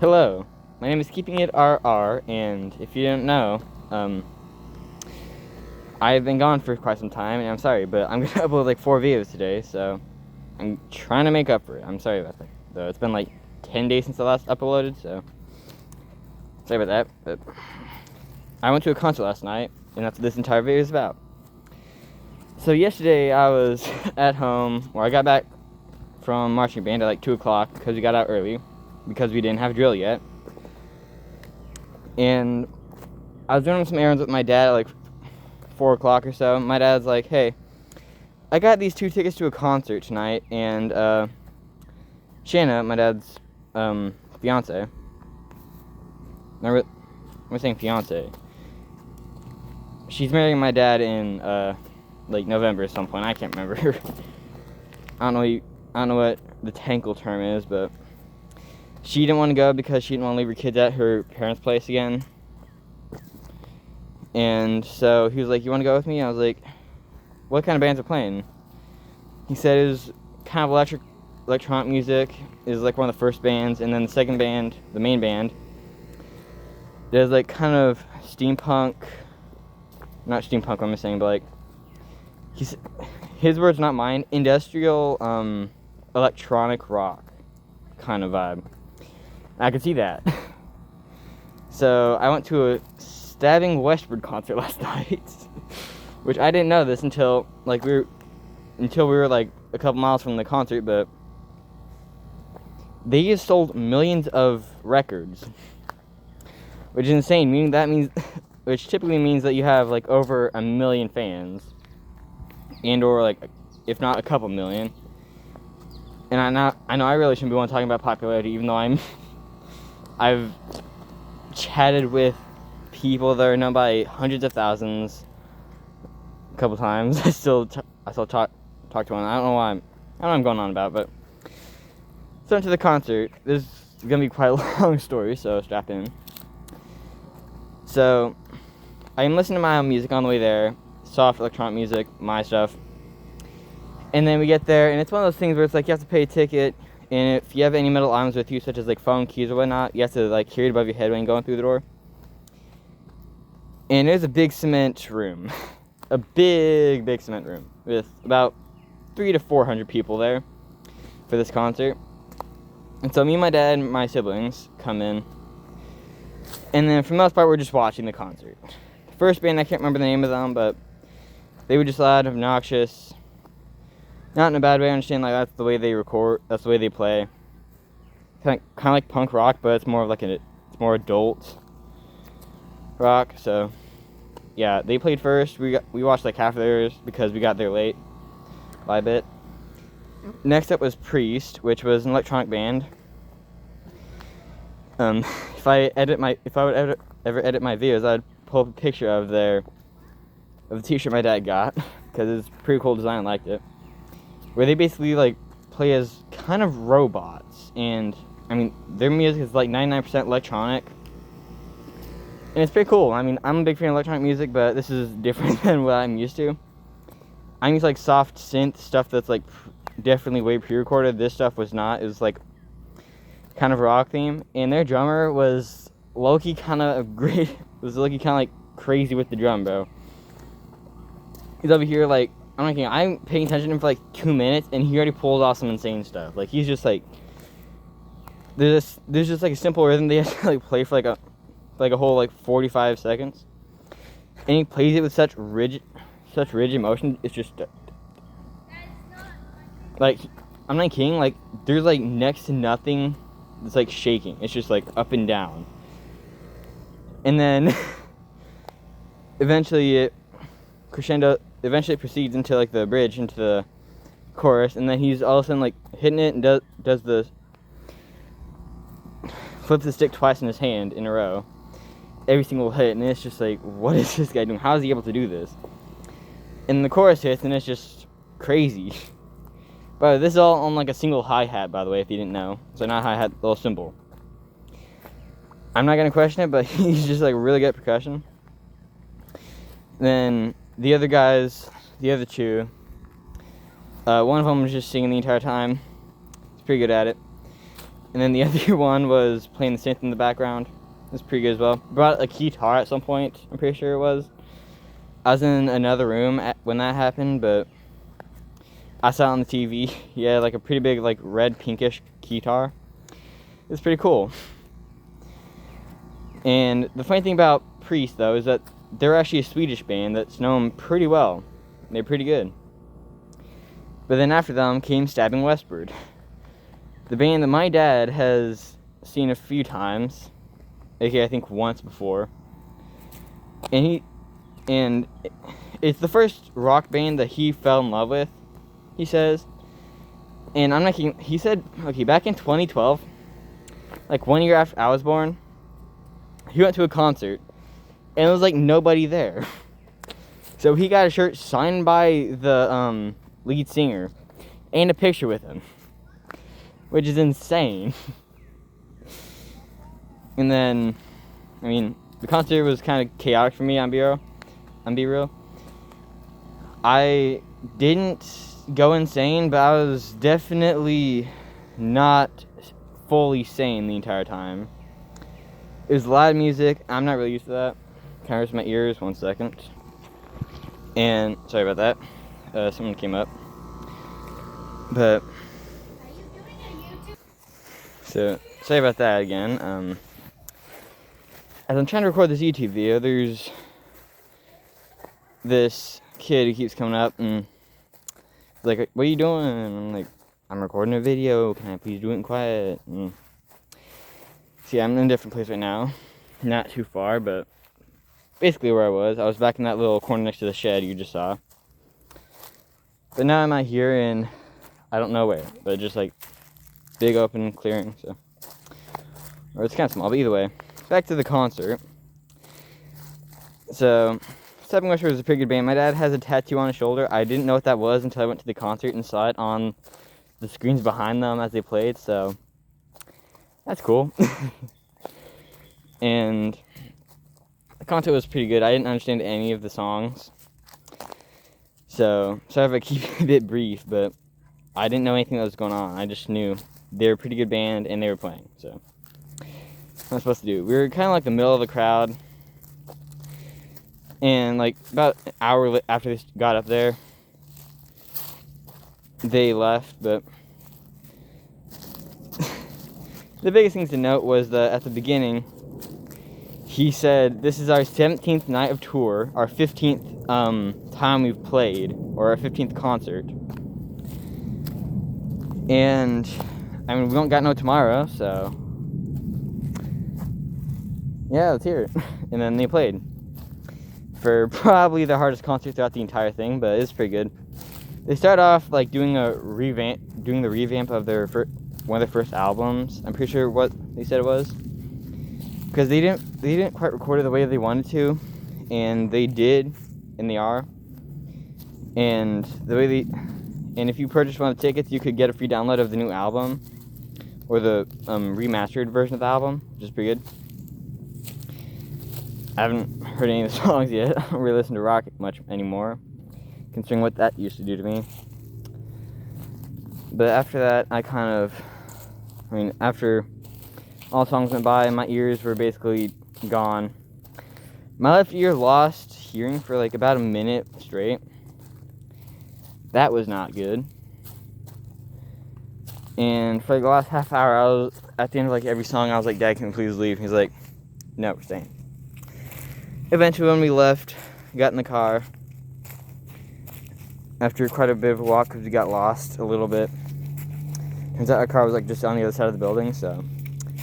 Hello, my name is Keeping It RR, and if you don't know, I've been gone for quite some time, and I'm sorry, but I'm gonna upload like 4 videos today, so I'm trying to make up for it. I'm sorry about that, though. It's been like 10 days since I last uploaded, so sorry about that, but I went to a concert last night, and that's what this entire video is about. So yesterday, I was at home, where I got back from marching band at like 2 o'clock, because we got out early, because we didn't have drill yet. And I was running some errands with my dad at like 4 o'clock or so. My dad's like, hey, I got these 2 tickets to a concert tonight, and Shanna, my dad's fiance, we're saying fiance, she's marrying my dad in like November at some point. I can't remember. I don't know what the technical term is, but she didn't want to go because she didn't want to leave her kids at her parents' place again. And so he was like, you want to go with me? I was like, what kind of bands are playing? He said it was kind of electronic music. It was like one of the first bands. And then the second band, the main band, there's like kind of steampunk, not steampunk, what I'm saying, but like, his words, not mine, industrial electronic rock kind of vibe. I could see that. So I went to a Stabbing Westward concert last night, which I didn't know this until we were like a couple miles from the concert, but they just sold millions of records, which is insane. Which typically means that you have like over 1 million fans, and or like if not a couple million. And I know I really shouldn't be one talking about popularity, even though I've chatted with people that are known by hundreds of thousands a couple times. I still talk to one. I don't know what I'm going on about, but so into the concert. This is gonna be quite a long story, so strap in. So I'm listening to my own music on the way there, soft electronic music, my stuff. And then we get there, and it's one of those things where it's like you have to pay a ticket, and if you have any metal items with you, such as like phone, keys, or whatnot, you have to like carry it above your head when you're going through the door. And there's a big cement room, a big cement room with about 300 to 400 people there for this concert. And so me and my dad and my siblings come in, and then for the most part we're just watching the concert. The first band, I can't remember the name of them, but they were just loud, obnoxious. Not in a bad way, I understand, like, that's the way they record, that's the way they play. Kind of like punk rock, but it's more of like it's more adult rock, so, yeah, they played first. We watched like half of theirs because we got there late by a bit. Next up was Priest, which was an electronic band. If I would ever edit my videos, I'd pull up a picture of the t-shirt my dad got, because it's a pretty cool design, I liked it. Where they basically like play as kind of robots, and I mean their music is like 99% electronic, and it's pretty cool. I mean, I'm a big fan of electronic music, but this is different than what I'm used to. I'm used to like soft synth stuff that's like definitely way pre-recorded. This stuff was not. It was like kind of rock theme, and their drummer was low-key kind of great. Was low-key kind of like crazy with the drum, bro. He's over here like, I'm paying attention to him for like 2 minutes, and he already pulled off some insane stuff. Like, he's just like, there's just like a simple rhythm they have to like play for like a whole like 45 seconds, and he plays it with such rigid motion. It's just like, I'm not kidding. Like, there's like next to nothing that's like shaking. It's just like up and down, and then eventually it proceeds into like the bridge, into the chorus, and then he's all of a sudden like hitting it and does the flips the stick twice in his hand in a row, every single hit, and it's just like, what is this guy doing? How is he able to do this? And the chorus hits, and it's just crazy. But this is all on like a single hi-hat, by the way, if you didn't know. So not hi-hat, little cymbal. I'm not gonna question it, but he's just like really good at percussion. Then the other two, one of them was just singing the entire time. He's pretty good at it. And then the other one was playing the synth in the background. It was pretty good as well. Brought a guitar at some point, I'm pretty sure it was. I was in another room when that happened, but I saw it on the TV. He had like a pretty big, like red pinkish guitar. It's pretty cool. And the funny thing about Priest, though, is that they're actually a Swedish band that's known pretty well. They're pretty good. But then after them came Stabbing Westward, the band that my dad has seen a few times, aka I think once before. And it's the first rock band that he fell in love with, he says. And I'm not kidding. He said, okay, back in 2012, like 1 year after I was born, he went to a concert, and it was like nobody there. So he got a shirt signed by the lead singer, and a picture with him, which is insane. And then, I mean, the concert was kind of chaotic for me, I'm be real. I didn't go insane, but I was definitely not fully sane the entire time. It was loud music. I'm not really used to that. Kind of hurts my ears. 1 second. And sorry about that. Someone came up. But so sorry about that again. As I'm trying to record this YouTube video, there's this kid who keeps coming up and like, "What are you doing?" And I'm like, "I'm recording a video. Can I please do it in quiet?" And see, I'm in a different place right now. Not too far, but basically where I was back in that little corner next to the shed you just saw. But now I'm out here in, I don't know where, but just like big open clearing, so. Or it's kind of small, but either way. Back to the concert. So, Stabbing Westward was a pretty good band. My dad has a tattoo on his shoulder. I didn't know what that was until I went to the concert and saw it on the screens behind them as they played, so that's cool. And the concert was pretty good. I didn't understand any of the songs, so sorry if I keep it a bit brief, but I didn't know anything that was going on. I just knew they were a pretty good band and they were playing, so what am I supposed to do? We were kind of like the middle of the crowd, and like about an hour after they got up there, they left. But the biggest things to note was that at the beginning, he said, "This is our 17th night of tour, our 15th time we've played, or our 15th concert." And, I mean, we don't got no tomorrow, so yeah, let's hear it. And then they played for probably the hardest concert throughout the entire thing, but it's pretty good. They started off like doing the revamp of their one of their first albums. I'm pretty sure what they said it was, because they didn't quite record it the way they wanted to, and they did, and they are. And if you purchased one of the tickets, you could get a free download of the new album, or the remastered version of the album, which is pretty good. I haven't heard any of the songs yet. I don't really listen to rock much anymore, considering what that used to do to me. But after that, after all songs went by, my ears were basically gone. My left ear lost hearing for like about a minute straight. That was not good. And for like the last half hour, I was at the end of like every song, I was like, "Dad, can we please leave?" He's like, "No, we're staying." Eventually, when we left, got in the car, after quite a bit of a walk because we got lost a little bit. Turns out our car was like just on the other side of the building, so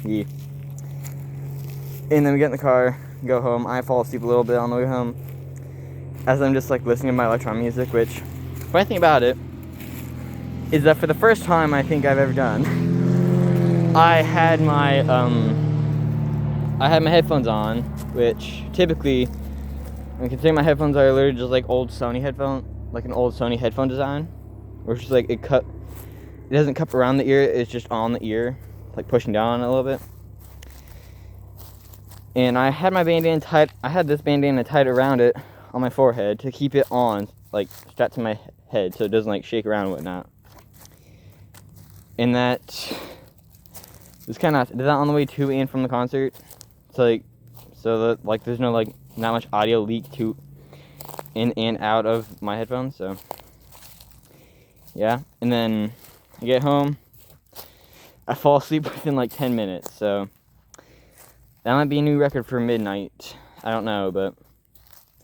yeah. And then we get in the car, go home. I fall asleep a little bit on the way home as I'm just like listening to my electronic music, which, funny thing about it is that for the first time I think I've ever done, I had my headphones on, which typically, considering my headphones are literally just like old Sony headphone, like an old Sony headphone design, where it's just like it doesn't cup around the ear, it's just on the ear, like pushing down a little bit. And I had my bandana tied, I had this bandana tied around it on my forehead to keep it on, like strapped to my head so it doesn't like shake around and whatnot. And that It's kind of nice. I did that on the way to and from the concert. So like, there's no like not much audio leak to in and out of my headphones. So yeah, and then I get home. I fall asleep within like 10 minutes. So that might be a new record for midnight. I don't know, but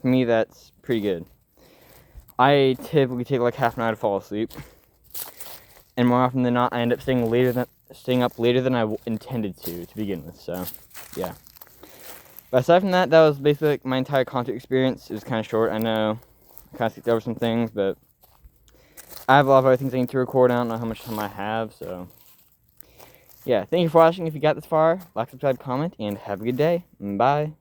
to me that's pretty good. I typically take like half an hour to fall asleep, and more often than not, I end up staying up later than I intended to begin with. So, yeah. But aside from that, that was basically like my entire concert experience. It was kind of short. I know I kind of skipped over some things, but I have a lot of other things I need to record. I don't know how much time I have, so yeah. Thank you for watching. If you got this far, like, subscribe, comment, and have a good day. Bye.